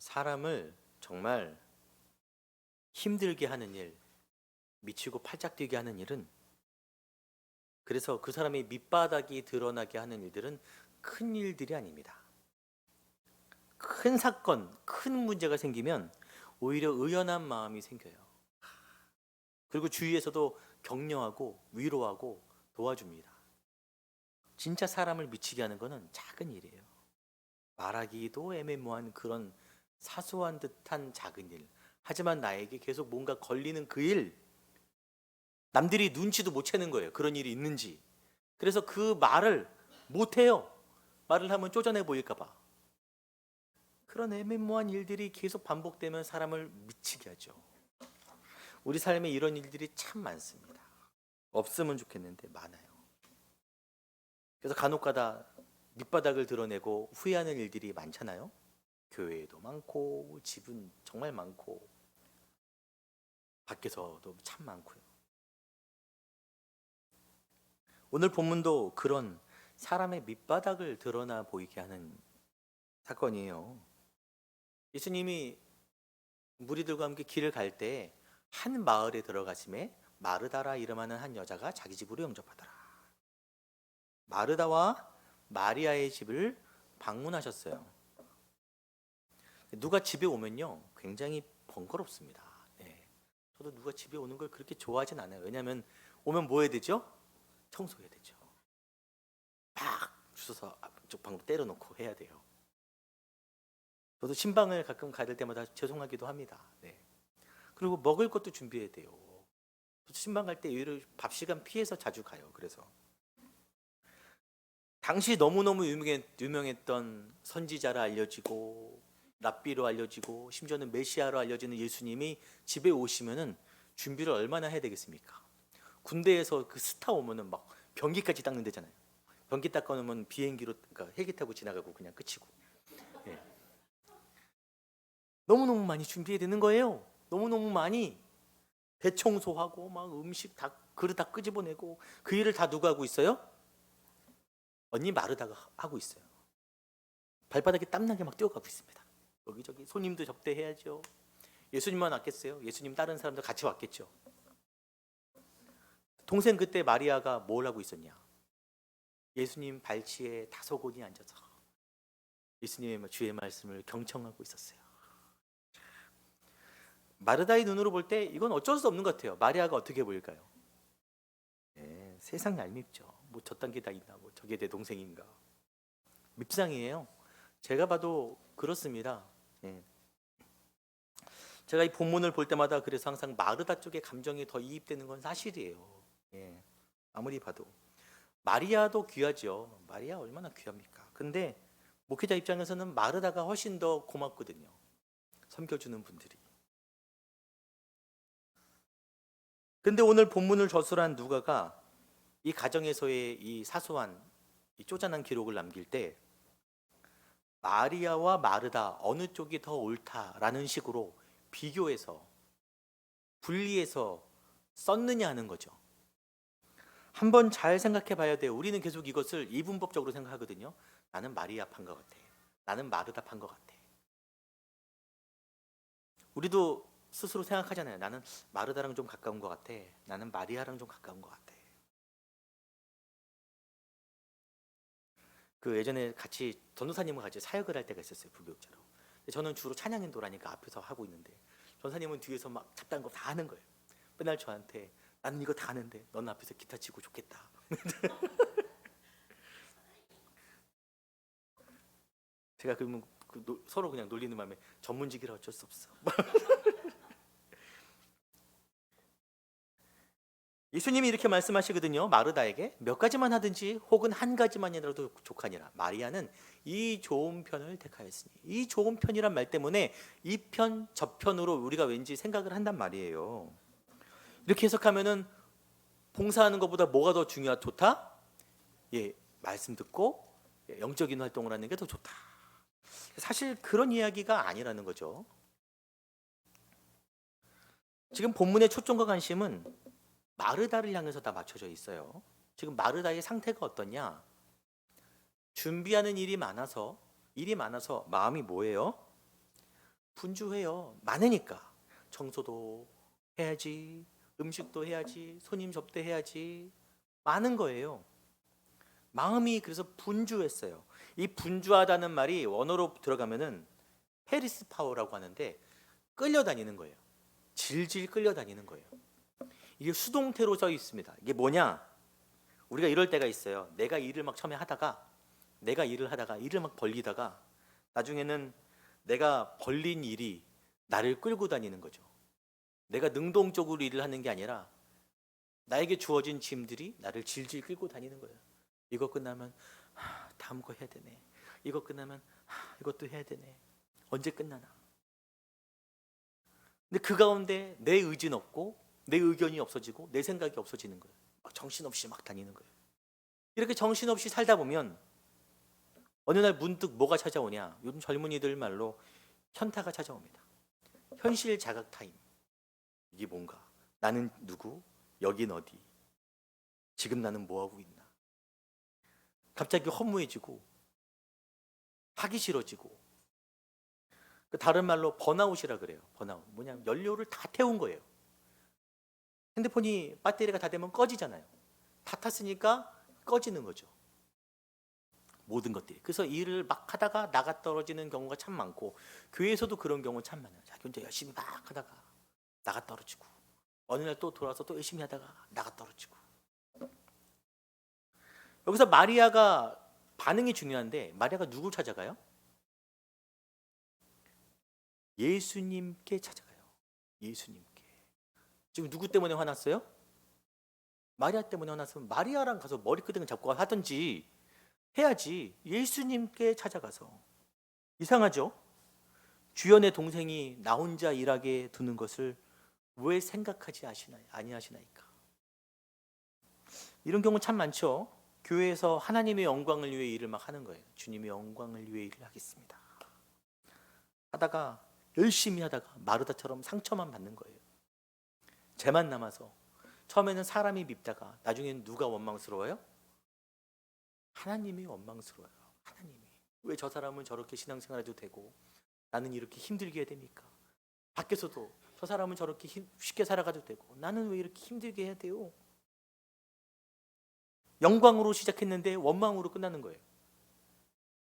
사람을 정말 힘들게 하는 일, 미치고 팔짝 뛰게 하는 일은, 그래서 그 사람의 밑바닥이 드러나게 하는 일들은 큰 일들이 아닙니다. 큰 사건, 큰 문제가 생기면 오히려 의연한 마음이 생겨요. 그리고 주위에서도 격려하고 위로하고 도와줍니다. 진짜 사람을 미치게 하는 것은 작은 일이에요. 말하기도 애매모호한 그런 사소한 듯한 작은 일, 하지만 나에게 계속 뭔가 걸리는 그 일, 남들이 눈치도 못 채는 거예요. 그런 일이 있는지. 그래서 그 말을 못 해요. 말을 하면 쪼잔해 보일까 봐. 그런 애매모호한 일들이 계속 반복되면 사람을 미치게 하죠. 우리 삶에 이런 일들이 참 많습니다. 없으면 좋겠는데 많아요. 그래서 간혹가다 밑바닥을 드러내고 후회하는 일들이 많잖아요. 교회에도 많고 집은 정말 많고 밖에서도 참 많고요. 오늘 본문도 그런 사람의 밑바닥을 드러나 보이게 하는 사건이에요. 예수님이 무리들과 함께 길을 갈 때 한 마을에 들어가심에 마르다라 이름하는 한 여자가 자기 집으로 영접하더라. 마르다와 마리아의 집을 방문하셨어요. 누가 집에 오면요 굉장히 번거롭습니다. 네. 저도 누가 집에 오는 걸 그렇게 좋아하진 않아요. 왜냐하면 오면 뭐 해야 되죠? 청소해야 되죠. 막 주워서 앞쪽 방으로 때려놓고 해야 돼요. 저도 신방을 가끔 가릴 때마다 죄송하기도 합니다. 네. 그리고 먹을 것도 준비해야 돼요. 신방 갈 때 의외로 밥 시간 피해서 자주 가요. 그래서 당시 너무너무 유명했던 선지자라 알려지고 랍비로 알려지고 심지어는 메시아로 알려지는 예수님이 집에 오시면은 준비를 얼마나 해야 되겠습니까? 군대에서 그 스타 오면은 막 변기까지 닦는 데잖아요. 변기 닦아놓으면 비행기로, 그러니까 헬기 타고 지나가고 그냥 끝이고. 예. 너무너무 많이 준비해야 되는 거예요. 너무너무 많이. 대청소하고 막 음식 다 그릇 다 끄집어내고 그 일을 다 누가 하고 있어요? 언니 마르다가 하고 있어요. 발바닥에 땀나게 막 뛰어가고 있습니다. 여기저기 손님도 접대해야죠. 예수님만 왔겠어요? 예수님 다른 사람도 같이 왔겠죠. 동생 그때 마리아가 뭘 하고 있었냐? 예수님 발치에 다소곳이 앉아서 예수님의 주의 말씀을 경청하고 있었어요. 마르다의 눈으로 볼 때 이건 어쩔 수 없는 것 같아요. 마리아가 어떻게 보일까요? 네, 세상 얄밉죠. 뭐 저딴 게 다 있나, 뭐 저게 내 동생인가. 밉상이에요. 제가 봐도 그렇습니다. 네. 제가 이 본문을 볼 때마다 그래서 항상 마르다 쪽에 감정이 더 이입되는 건 사실이에요. 예, 아무리 봐도 마리아도 귀하죠. 마리아 얼마나 귀합니까? 근데 목회자 입장에서는 마르다가 훨씬 더 고맙거든요. 섬겨주는 분들이. 근데 오늘 본문을 저술한 누가가 이 가정에서의 이 사소한 이 쪼잔한 기록을 남길 때 마리아와 마르다 어느 쪽이 더 옳다라는 식으로 비교해서 분리해서 썼느냐 하는 거죠. 한번 잘 생각해 봐야 돼요. 우리는 계속 이것을 이분법적으로 생각하거든요. 나는 마리아 판 것 같아. 나는 마르다 판 것 같아. 우리도 스스로 생각하잖아요. 나는 마르다랑 좀 가까운 것 같아. 나는 마리아랑 좀 가까운 것 같아. 그 예전에 같이 전도사님과 같이 사역을 할 때가 있었어요. 부교육자로. 저는 주로 찬양 인도라니까 앞에서 하고 있는데 전사님은 뒤에서 막 잡다한 거 다 하는 거예요. 맨날 저한테 나는 이거 다 하는데 넌 앞에서 기타 치고 좋겠다. 제가 그러면 서로 그냥 놀리는 마음에 전문직이라 어쩔 수 없어. 예수님이 이렇게 말씀하시거든요. 마르다에게 몇 가지만 하든지 혹은 한 가지만이라도 족하니라. 마리아는 이 좋은 편을 택하였으니. 이 좋은 편이란 말 때문에 이 편, 저 편으로 우리가 왠지 생각을 한단 말이에요. 이렇게 해석하면은 봉사하는 것보다 뭐가 더 좋다? 예, 말씀 듣고 영적인 활동을 하는 게 더 좋다. 사실 그런 이야기가 아니라는 거죠. 지금 본문의 초점과 관심은 마르다를 향해서 다 맞춰져 있어요. 지금 마르다의 상태가 어떠냐? 준비하는 일이 많아서 마음이 뭐예요? 분주해요. 많으니까 청소도 해야지, 음식도 해야지, 손님 접대해야지, 많은 거예요. 마음이 그래서 분주했어요. 이 분주하다는 말이 원어로 들어가면은 페리스 파워라고 하는데 끌려다니는 거예요. 질질 끌려다니는 거예요. 이게 수동태로 써 있습니다. 이게 뭐냐? 우리가 이럴 때가 있어요. 내가 일을 막 처음에 하다가 일을 막 벌리다가 나중에는 내가 벌린 일이 나를 끌고 다니는 거죠. 내가 능동적으로 일을 하는 게 아니라 나에게 주어진 짐들이 나를 질질 끌고 다니는 거예요. 이거 끝나면 다음 거 해야 되네. 이거 끝나면 이것도 해야 되네. 언제 끝나나? 근데 그 가운데 내 의지는 없고 내 의견이 없어지고 내 생각이 없어지는 거예요. 막 정신없이 막 다니는 거예요. 이렇게 정신없이 살다 보면 어느 날 문득 뭐가 찾아오냐? 요즘 젊은이들 말로 현타가 찾아옵니다. 현실 자각 타임. 이게 뭔가? 나는 누구? 여긴 어디? 지금 나는 뭐하고 있나? 갑자기 허무해지고 하기 싫어지고, 다른 말로 번아웃이라 그래요. 번아웃. 뭐냐면 연료를 다 태운 거예요. 핸드폰이 배터리가 다 되면 꺼지잖아요. 다 탔으니까 꺼지는 거죠. 모든 것들이. 그래서 일을 막 하다가 나가 떨어지는 경우가 참 많고, 교회에서도 그런 경우 참 많아요. 자기 혼자 열심히 막 하다가 나가 떨어지고, 어느 날 또 돌아와서 또 열심히 하다가 나가 떨어지고. 여기서 마리아가 반응이 중요한데, 마리아가 누굴 찾아가요? 예수님께 찾아가요. 예수님께. 지금 누구 때문에 화났어요? 마리아 때문에 화났으면 마리아랑 가서 머리끄댕이 잡고 하든지 해야지. 예수님께 찾아가서. 이상하죠? 주연의 동생이 나 혼자 일하게 두는 것을 왜 생각하지 아니하시나이까? 이런 경우 참 많죠. 교회에서 하나님의 영광을 위해 일을 막 하는 거예요. 주님의 영광을 위해 일을 하겠습니다 하다가 열심히 하다가 마르다처럼 상처만 받는 거예요. 죄만 남아서. 처음에는 사람이 밉다가 나중에는 누가 원망스러워요? 하나님이 원망스러워요. 하나님이. 왜 저 사람은 저렇게 신앙생활해도 되고 나는 이렇게 힘들게 해야 됩니까? 밖에서도 저 사람은 저렇게 쉽게 살아가도 되고 나는 왜 이렇게 힘들게 해야 돼요? 영광으로 시작했는데 원망으로 끝나는 거예요.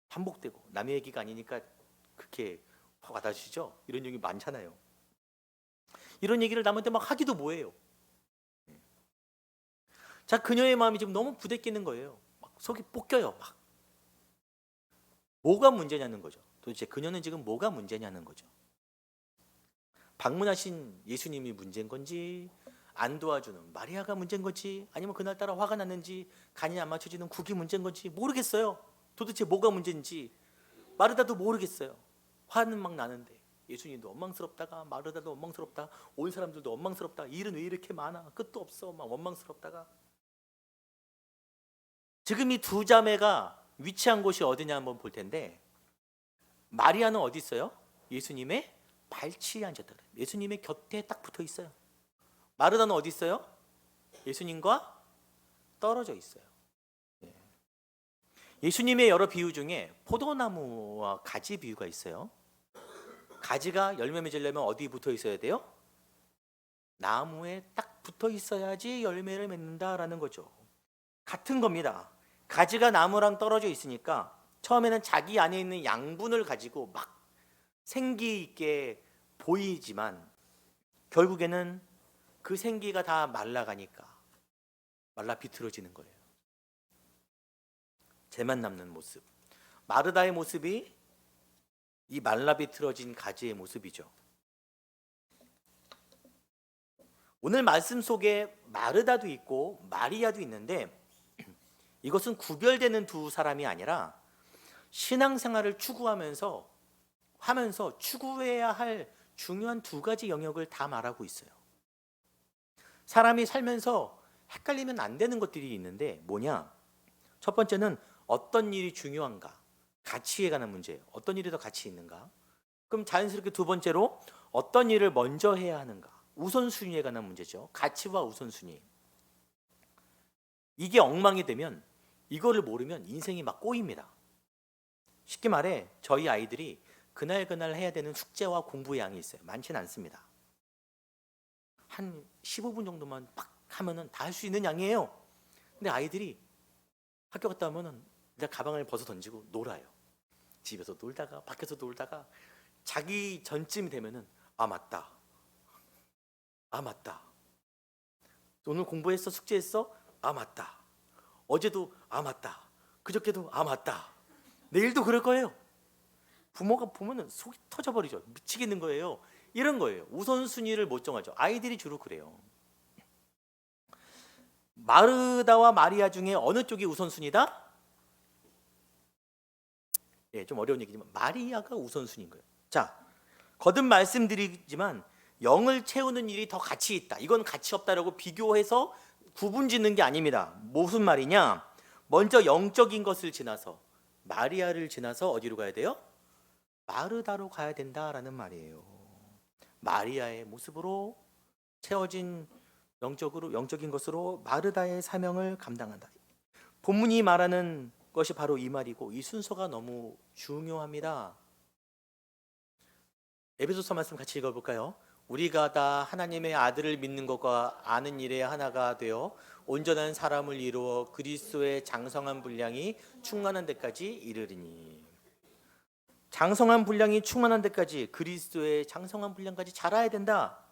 반복되고. 남의 얘기가 아니니까 그렇게 와닿으시죠? 이런 얘기 많잖아요. 이런 얘기를 남한테 막 하기도 뭐해요. 자, 그녀의 마음이 지금 너무 부대끼는 거예요. 막 속이 볶여요. 막. 뭐가 문제냐는 거죠. 도대체 그녀는 지금 뭐가 문제냐는 거죠. 방문하신 예수님이 문제인 건지, 안 도와주는 마리아가 문제인 건지, 아니면 그날따라 화가 났는지, 간이 안 맞춰지는 국이 문제인 건지 모르겠어요. 도대체 뭐가 문제인지 마르다도 모르겠어요. 화는 막 나는데 예수님도 원망스럽다가 마르다도 원망스럽다, 온 사람들도 원망스럽다. 일은 왜 이렇게 많아? 끝도 없어. 막 원망스럽다가. 지금 이 두 자매가 위치한 곳이 어디냐 한번 볼 텐데, 마리아는 어디 있어요? 예수님의 발치에 앉았다. 예수님의 곁에 딱 붙어 있어요. 마르다는 어디 있어요? 예수님과 떨어져 있어요. 예수님의 여러 비유 중에 포도나무와 가지 비유가 있어요. 가지가 열매 맺으려면 어디 붙어 있어야 돼요? 나무에 딱 붙어 있어야지 열매를 맺는다라는 거죠. 같은 겁니다. 가지가 나무랑 떨어져 있으니까 처음에는 자기 안에 있는 양분을 가지고 막 생기 있게 보이지만 결국에는 그 생기가 다 말라가니까 말라 비틀어지는 거예요. 재만 남는 모습. 마르다의 모습이 이 말라 비틀어진 가지의 모습이죠. 오늘 말씀 속에 마르다도 있고 마리아도 있는데 이것은 구별되는 두 사람이 아니라 신앙생활을 추구하면서 추구해야 할 중요한 두 가지 영역을 다 말하고 있어요. 사람이 살면서 헷갈리면 안 되는 것들이 있는데 뭐냐? 첫 번째는 어떤 일이 중요한가? 가치에 관한 문제예요. 어떤 일이 더 가치 있는가? 그럼 자연스럽게 두 번째로 어떤 일을 먼저 해야 하는가? 우선순위에 관한 문제죠. 가치와 우선순위. 이게 엉망이 되면 이거를 모르면 인생이 막 꼬입니다. 쉽게 말해 저희 아이들이 그날 해야 되는 숙제와 공부의 양이 있어요. 많지는 않습니다. 한 15분 정도만 팍 하면은 다 할 수 있는 양이에요. 근데 아이들이 학교 갔다 오면은 일단 가방을 벗어 던지고 놀아요. 집에서 놀다가 밖에서 놀다가 자기 전쯤이 되면은 아 맞다. 오늘 공부했어? 숙제했어? 아 맞다. 어제도 아 맞다. 그저께도 아 맞다. 내일도 그럴 거예요. 부모가 보면은 속이 터져버리죠. 미치겠는 거예요. 이런 거예요. 우선순위를 못 정하죠. 아이들이 주로 그래요. 마르다와 마리아 중에 어느 쪽이 우선순위다? 예, 좀 어려운 얘기지만 마리아가 우선순위인 거예요. 자, 거듭 말씀드리지만 영을 채우는 일이 더 가치 있다. 이건 가치 없다라고 비교해서 구분짓는 게 아닙니다. 무슨 말이냐? 먼저 영적인 것을 지나서 마리아를 지나서 어디로 가야 돼요? 마르다로 가야 된다라는 말이에요. 마리아의 모습으로 채워진 영적인 것으로 마르다의 사명을 감당한다. 본문이 말하는 것이 바로 이 말이고 이 순서가 너무 중요합니다. 에베소서 말씀 같이 읽어볼까요? 우리가 다 하나님의 아들을 믿는 것과 아는 일에 하나가 되어 온전한 사람을 이루어 그리스도의 장성한 분량이 충만한 데까지 이르리니. 장성한 분량이 충만한 데까지, 그리스도의 장성한 분량까지 자라야 된다.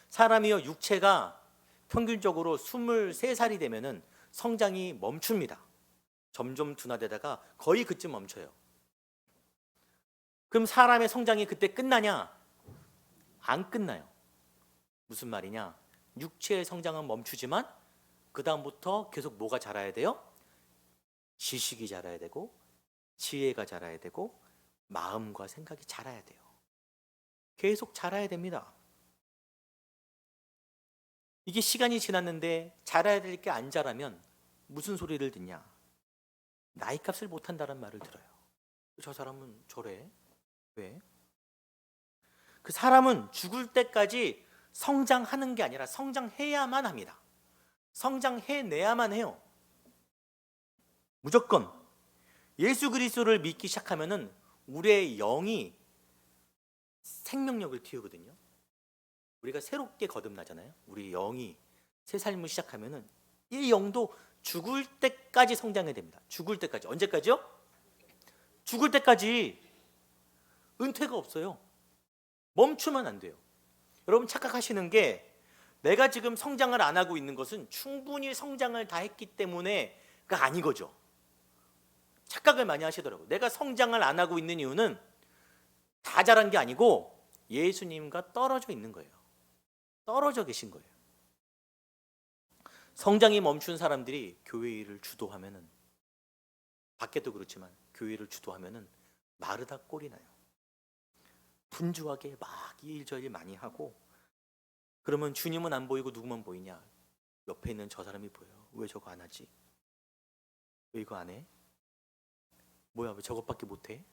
사람이요, 육체가 평균적으로 23살이 되면은 성장이 멈춥니다. 점점 둔화되다가 거의 그쯤 멈춰요. 그럼 사람의 성장이 그때 끝나냐? 안 끝나요. 무슨 말이냐? 육체의 성장은 멈추지만 그 다음부터 계속 뭐가 자라야 돼요? 지식이 자라야 되고 지혜가 자라야 되고 마음과 생각이 자라야 돼요. 계속 자라야 됩니다. 이게 시간이 지났는데 자라야 될 게 안 자라면 무슨 소리를 듣냐? 나이값을 못한다는 말을 들어요. 저 사람은 저래. 왜? 그 사람은 죽을 때까지 성장하는 게 아니라 성장해야만 합니다. 성장해내야만 해요. 무조건 예수 그리스도를 믿기 시작하면은 우리의 영이 생명력을 틔우거든요. 우리가 새롭게 거듭나잖아요. 우리 영이 새 삶을 시작하면은 이 영도 죽을 때까지 성장해야 됩니다. 죽을 때까지. 언제까지요? 죽을 때까지. 은퇴가 없어요. 멈추면 안 돼요. 여러분 착각하시는 게 내가 지금 성장을 안 하고 있는 것은 충분히 성장을 다 했기 때문에가 아닌 거죠. 착각을 많이 하시더라고요. 내가 성장을 안 하고 있는 이유는 다 자란 게 아니고 예수님과 떨어져 있는 거예요. 떨어져 계신 거예요. 성장이 멈춘 사람들이 교회 일을 주도하면은, 밖에도 그렇지만 교회를 주도하면은 마르다 꼴이 나요. 분주하게 막 이 일 저 일 많이 하고, 그러면 주님은 안 보이고 누구만 보이냐? 옆에 있는 저 사람이 보여요. 왜 저거 안 하지? 왜 이거 안 해? 뭐야, 왜 저것밖에 못해?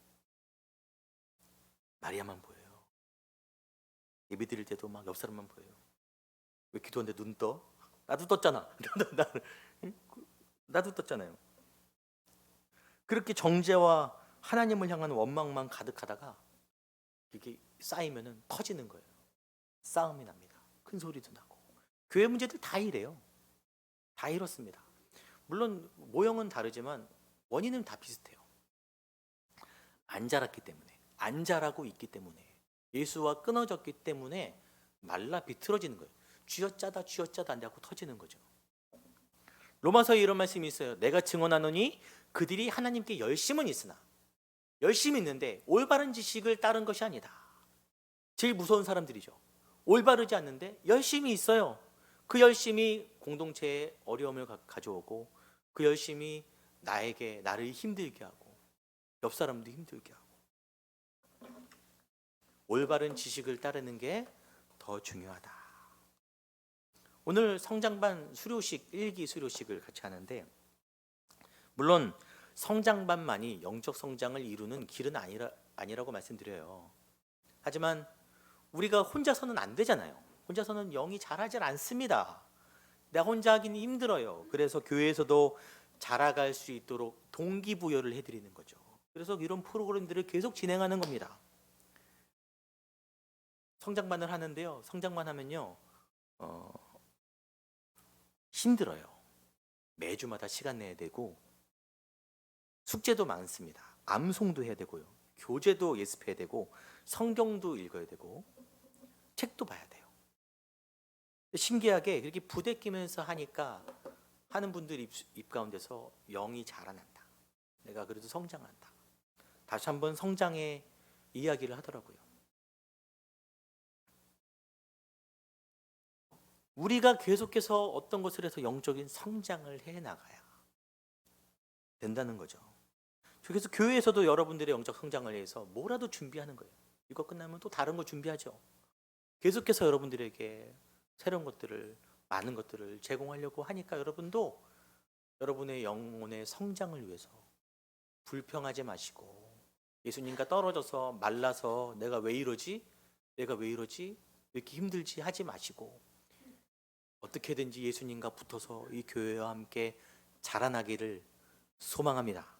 마리아만 보여요. 예배 드릴 때도 막 옆 사람만 보여요. 왜 기도하는데 눈 떠? 나도 떴잖아. 나도 떴잖아요. 그렇게 정죄와 하나님을 향한 원망만 가득하다가 이게 쌓이면은 터지는 거예요. 싸움이 납니다. 큰 소리도 나고. 교회 문제들 다 이래요. 다 이렇습니다. 물론 모형은 다르지만 원인은 다 비슷해요. 안 자랐기 때문에, 안 자라고 있기 때문에, 예수와 끊어졌기 때문에 말라 비틀어지는 거예요. 쥐어짜다 안 자고 터지는 거죠. 로마서에 이런 말씀이 있어요. 내가 증언하노니 그들이 하나님께 열심은 있으나, 열심히 있는데 올바른 지식을 따른 것이 아니다. 제일 무서운 사람들이죠. 올바르지 않는데 열심히 있어요. 그 열심이 공동체에 어려움을 가져오고, 그 열심이 나를 힘들게 하고 옆 사람도 힘들게 하고. 올바른 지식을 따르는 게 더 중요하다. 오늘 성장반 수료식, 일기 수료식을 같이 하는데, 물론 성장반만이 영적 성장을 이루는 길은 아니라고 말씀드려요. 하지만 우리가 혼자서는 안 되잖아요. 혼자서는 영이 자라질 않습니다. 내가 혼자 하기는 힘들어요. 그래서 교회에서도 자라갈 수 있도록 동기부여를 해드리는 거죠. 그래서 이런 프로그램들을 계속 진행하는 겁니다. 성장반을 하는데요, 성장반 하면요 힘들어요. 매주마다 시간 내야 되고, 숙제도 많습니다. 암송도 해야 되고요, 교재도 예습해야 되고, 성경도 읽어야 되고, 책도 봐야 돼요. 신기하게 그렇게 부대끼면서 하니까 하는 분들 입 가운데서 영이 자라난다. 내가 그래도 성장한다. 다시 한번 성장의 이야기를 하더라고요. 우리가 계속해서 어떤 것을 해서 영적인 성장을 해 나가야 된다는 거죠. 그래서 교회에서도 여러분들의 영적 성장을 위해서 뭐라도 준비하는 거예요. 이거 끝나면 또 다른 거 준비하죠. 계속해서 여러분들에게 새로운 것들을, 많은 것들을 제공하려고 하니까, 여러분도 여러분의 영혼의 성장을 위해서 불평하지 마시고, 예수님과 떨어져서 말라서 내가 왜 이러지? 이렇게 힘들지 하지 마시고, 어떻게든지 예수님과 붙어서 이 교회와 함께 자라나기를 소망합니다.